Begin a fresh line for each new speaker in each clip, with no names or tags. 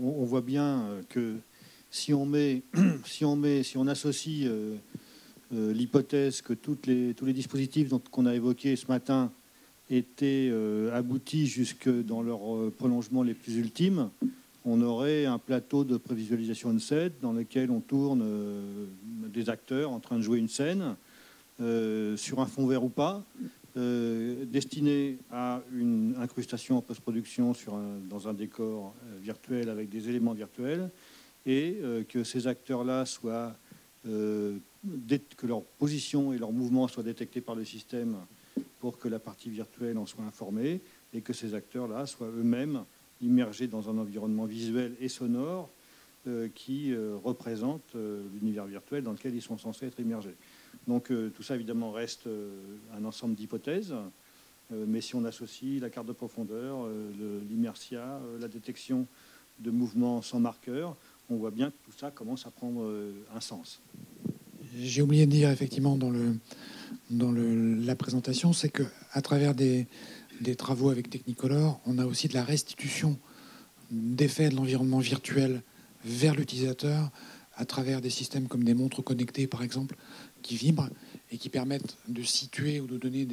On voit bien que si on associe l'hypothèse que tous les dispositifs qu'on a évoqués ce matin étaient aboutis jusque dans leurs prolongements les plus ultimes, on aurait un plateau de prévisualisation de scène dans lequel on tourne des acteurs en train de jouer une scène sur un fond vert ou pas, destiné à une incrustation en post-production dans un décor virtuel avec des éléments virtuels, et que ces acteurs-là soient que leur position et leur mouvement soient détectés par le système pour que la partie virtuelle en soit informée, et que ces acteurs-là soient eux-mêmes immergés dans un environnement visuel et sonore qui représente l'univers virtuel dans lequel ils sont censés être immergés. Donc tout ça, évidemment, reste un ensemble d'hypothèses, mais si on associe la carte de profondeur, l'immersia, la détection de mouvements sans marqueur, on voit bien que tout ça commence à prendre un sens.
J'ai oublié de dire, effectivement, dans la présentation, c'est qu'à travers des travaux avec Technicolor, on a aussi de la restitution d'effets de l'environnement virtuel vers l'utilisateur à travers des systèmes comme des montres connectées, par exemple, qui vibrent et qui permettent de situer ou de donner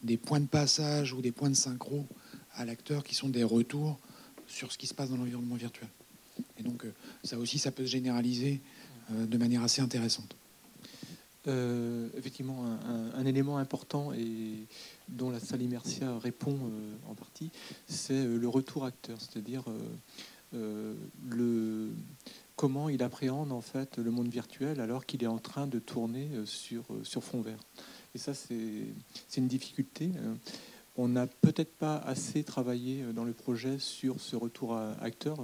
des points de passage ou des points de synchro à l'acteur qui sont des retours sur ce qui se passe dans l'environnement virtuel. Et donc, ça aussi, ça peut se généraliser de manière assez intéressante.
Effectivement, un élément important et dont la salle Immersia répond en partie, c'est le retour acteur, c'est-à-dire comment il appréhende en fait le monde virtuel alors qu'il est en train de tourner sur fond vert. Et ça, c'est une difficulté. On n'a peut-être pas assez travaillé dans le projet sur ce retour acteur.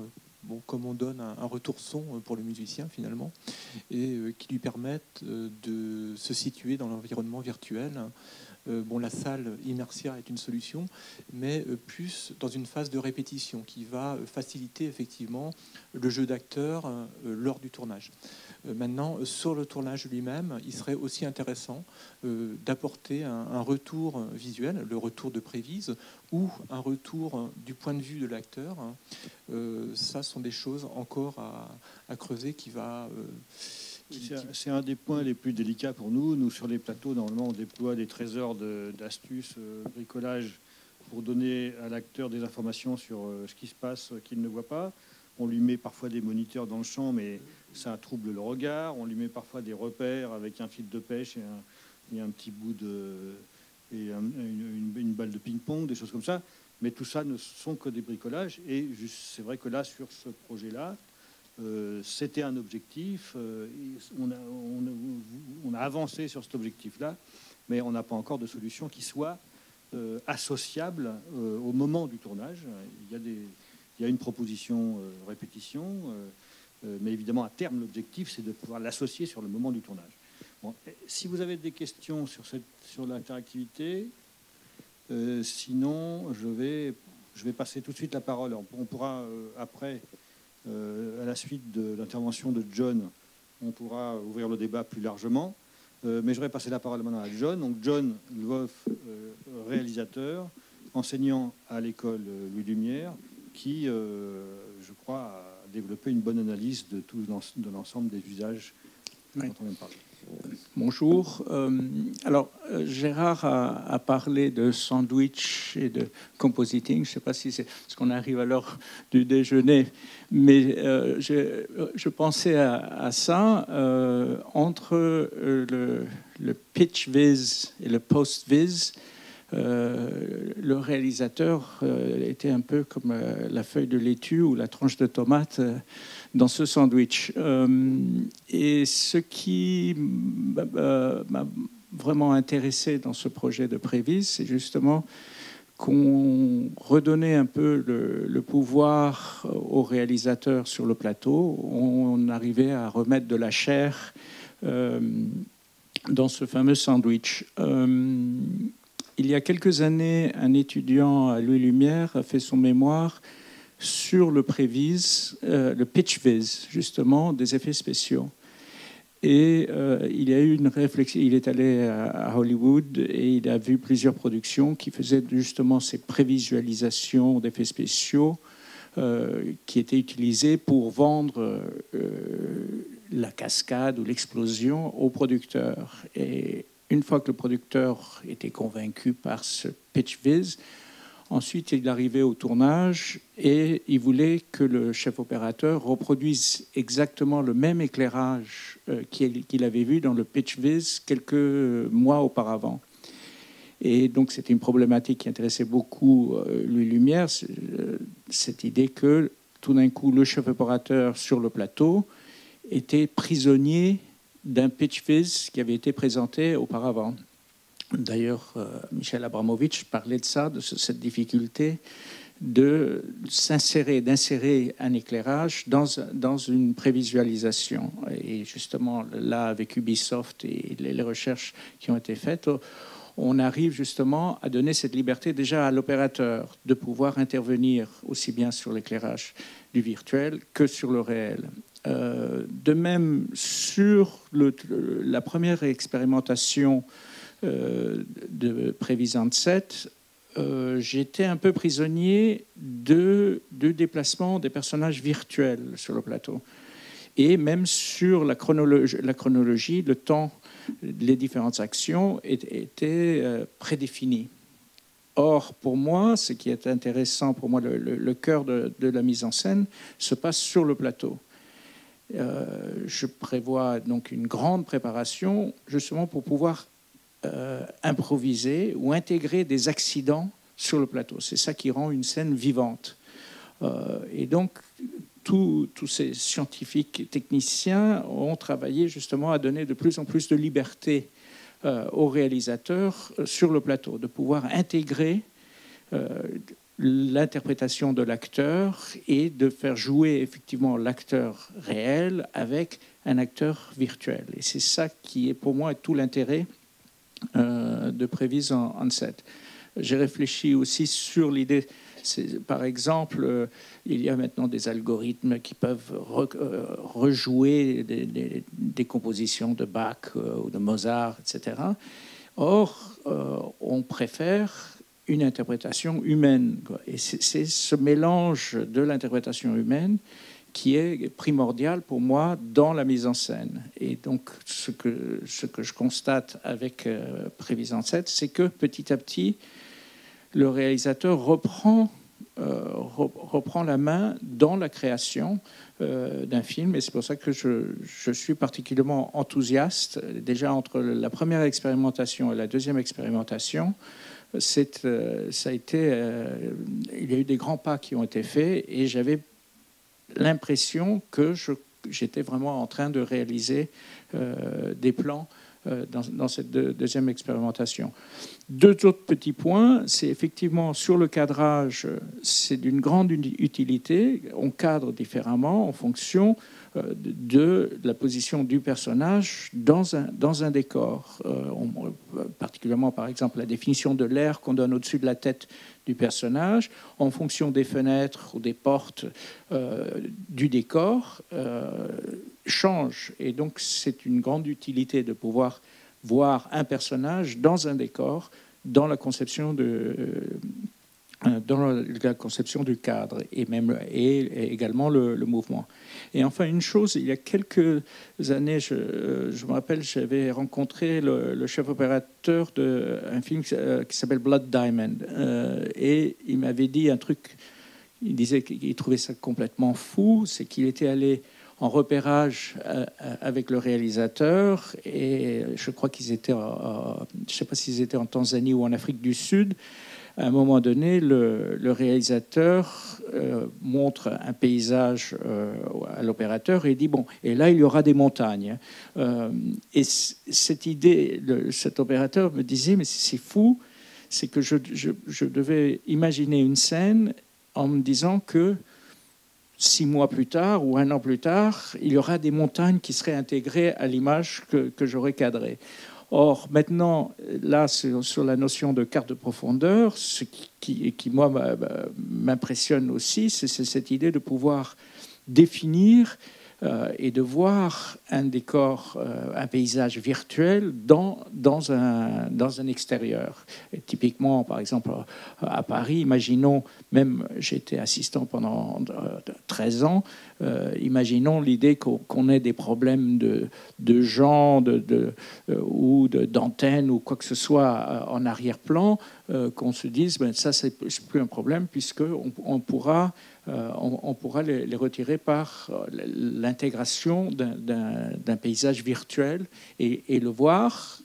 Bon, comme on donne un retour son pour le musicien finalement, et qui lui permettent de se situer dans l'environnement virtuel. Bon, la salle Immersia est une solution, mais plus dans une phase de répétition qui va faciliter effectivement le jeu d'acteur lors du tournage. Maintenant, sur le tournage lui-même, il serait aussi intéressant d'apporter un retour visuel, le retour de prévise, ou un retour du point de vue de l'acteur. Ça sont des choses encore à creuser qui va...
C'est un des points les plus délicats pour nous. Nous, sur les plateaux, normalement, on déploie des trésors d'astuces, bricolage, pour donner à l'acteur des informations sur ce qui se passe qu'il ne voit pas. On lui met parfois des moniteurs dans le champ, mais ça trouble le regard. On lui met parfois des repères avec un fil de pêche et un petit bout et une balle de ping-pong, des choses comme ça. Mais tout ça ne sont que des bricolages. Et c'est vrai que là, sur ce projet-là, c'était un objectif. On a avancé sur cet objectif-là, mais on n'a pas encore de solution qui soit associable au moment du tournage. Il y a une proposition répétition, mais évidemment, à terme, l'objectif, c'est de pouvoir l'associer sur le moment du tournage. Bon, si vous avez des questions sur l'interactivité, sinon, je vais passer tout de suite la parole. On pourra, après, à la suite de l'intervention de John, on pourra ouvrir le débat plus largement. Mais je vais passer la parole maintenant à John. Donc, John Lwoff, réalisateur, enseignant à l'école Louis Lumière, qui, je crois, a développé une bonne analyse de l'ensemble des usages dont on vient de parler.
Bonjour. Alors, Gérard a parlé de sandwich et de compositing. Je ne sais pas si c'est parce qu'on arrive à l'heure du déjeuner, mais je pensais à ça entre le pitch viz et le post viz. Le réalisateur était un peu comme la feuille de laitue ou la tranche de tomate dans ce sandwich. Et ce qui m'a vraiment intéressé dans ce projet de Prévise, c'est justement qu'on redonnait un peu le pouvoir au réalisateur sur le plateau. On arrivait à remettre de la chair dans ce fameux sandwich. Il y a quelques années, un étudiant à Louis Lumière a fait son mémoire sur le prévise, le pitch viz, justement, des effets spéciaux. Et il y a eu une réflexion. Il est allé à Hollywood et il a vu plusieurs productions qui faisaient justement ces prévisualisations d'effets spéciaux qui était utilisé pour vendre la cascade ou l'explosion au producteur. Et une fois que le producteur était convaincu par ce pitch viz, ensuite il arrivait au tournage et il voulait que le chef opérateur reproduise exactement le même éclairage qu'il avait vu dans le pitch viz quelques mois auparavant. Et donc c'était une problématique qui intéressait beaucoup Louis Lumière, cette idée que tout d'un coup le chef opérateur sur le plateau était prisonnier d'un pitch viz qui avait été présenté auparavant. D'ailleurs, Michel Abramovitch parlait de ça, de cette difficulté de d'insérer un éclairage dans une prévisualisation. Et justement, là, avec Ubisoft et les recherches qui ont été faites, on arrive justement à donner cette liberté déjà à l'opérateur de pouvoir intervenir aussi bien sur l'éclairage du virtuel que sur le réel. De même, sur la première expérimentation de Prévisant 7, j'étais un peu prisonnier de déplacement des personnages virtuels sur le plateau. Et même sur la chronologie, le temps, les différentes actions étaient prédéfinies. Or, pour moi, ce qui est intéressant, pour moi, le cœur de la mise en scène se passe sur le plateau. Je prévois donc une grande préparation, justement pour pouvoir improviser ou intégrer des accidents sur le plateau. C'est ça qui rend une scène vivante. Et donc, tous ces scientifiques et techniciens ont travaillé justement à donner de plus en plus de liberté aux réalisateurs sur le plateau, de pouvoir intégrer l'interprétation de l'acteur et de faire jouer effectivement l'acteur réel avec un acteur virtuel. Et c'est ça qui est pour moi tout l'intérêt de Prévisant 7. J'ai réfléchi aussi sur l'idée, par exemple, il y a maintenant des algorithmes qui peuvent rejouer des compositions de Bach ou de Mozart, etc. Or, on préfère une interprétation humaine. Et c'est ce mélange de l'interprétation humaine qui est primordial pour moi dans la mise en scène. Et donc, ce que je constate avec Prévisant 7, c'est que petit à petit, le réalisateur reprend la main dans la création d'un film. Et c'est pour ça que je suis particulièrement enthousiaste. Déjà, entre la première expérimentation et la deuxième expérimentation, il y a eu des grands pas qui ont été faits et j'avais l'impression que j'étais vraiment en train de réaliser des plans dans cette deuxième expérimentation. Deux autres petits points, c'est effectivement sur le cadrage, c'est d'une grande utilité. On cadre différemment en fonction de la position du personnage dans un décor. Particulièrement, par exemple, la définition de l'air qu'on donne au-dessus de la tête du personnage, en fonction des fenêtres ou des portes du décor, change. Et donc, c'est une grande utilité de pouvoir voir un personnage dans un décor, dans la conception du cadre et également le mouvement. Et enfin, une chose, il y a quelques années, je me rappelle, j'avais rencontré le chef opérateur d'un film qui s'appelle Blood Diamond. Et il m'avait dit un truc, il disait qu'il trouvait ça complètement fou, c'est qu'il était allé en repérage avec le réalisateur, et je crois qu'ils étaient, je ne sais pas s'ils étaient en Tanzanie ou en Afrique du Sud. À un moment donné, le réalisateur montre un paysage à l'opérateur et dit bon, et là il y aura des montagnes. Et cette idée, cet opérateur me disait mais c'est fou, c'est que je devais imaginer une scène en me disant que 6 mois plus tard ou 1 an plus tard, il y aura des montagnes qui seraient intégrées à l'image que j'aurais cadrée. Or, maintenant, là, sur la notion de carte de profondeur, ce qui moi, m'impressionne aussi, c'est cette idée de pouvoir définir et de voir un décor, un paysage virtuel dans un extérieur. Et typiquement, par exemple, à Paris, imaginons, même j'étais assistant pendant 13 ans, imaginons l'idée qu'on ait des problèmes de gens ou d'antennes ou quoi que ce soit en arrière-plan, qu'on se dise ben, ça c'est plus un problème puisqu'on pourra les retirer par l'intégration d'un paysage virtuel et le voir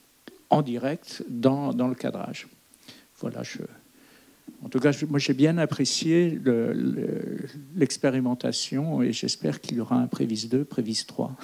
en direct dans le cadrage. Voilà, en tout cas, moi j'ai bien apprécié l'expérimentation et j'espère qu'il y aura un Prévis 2, Prévis 3.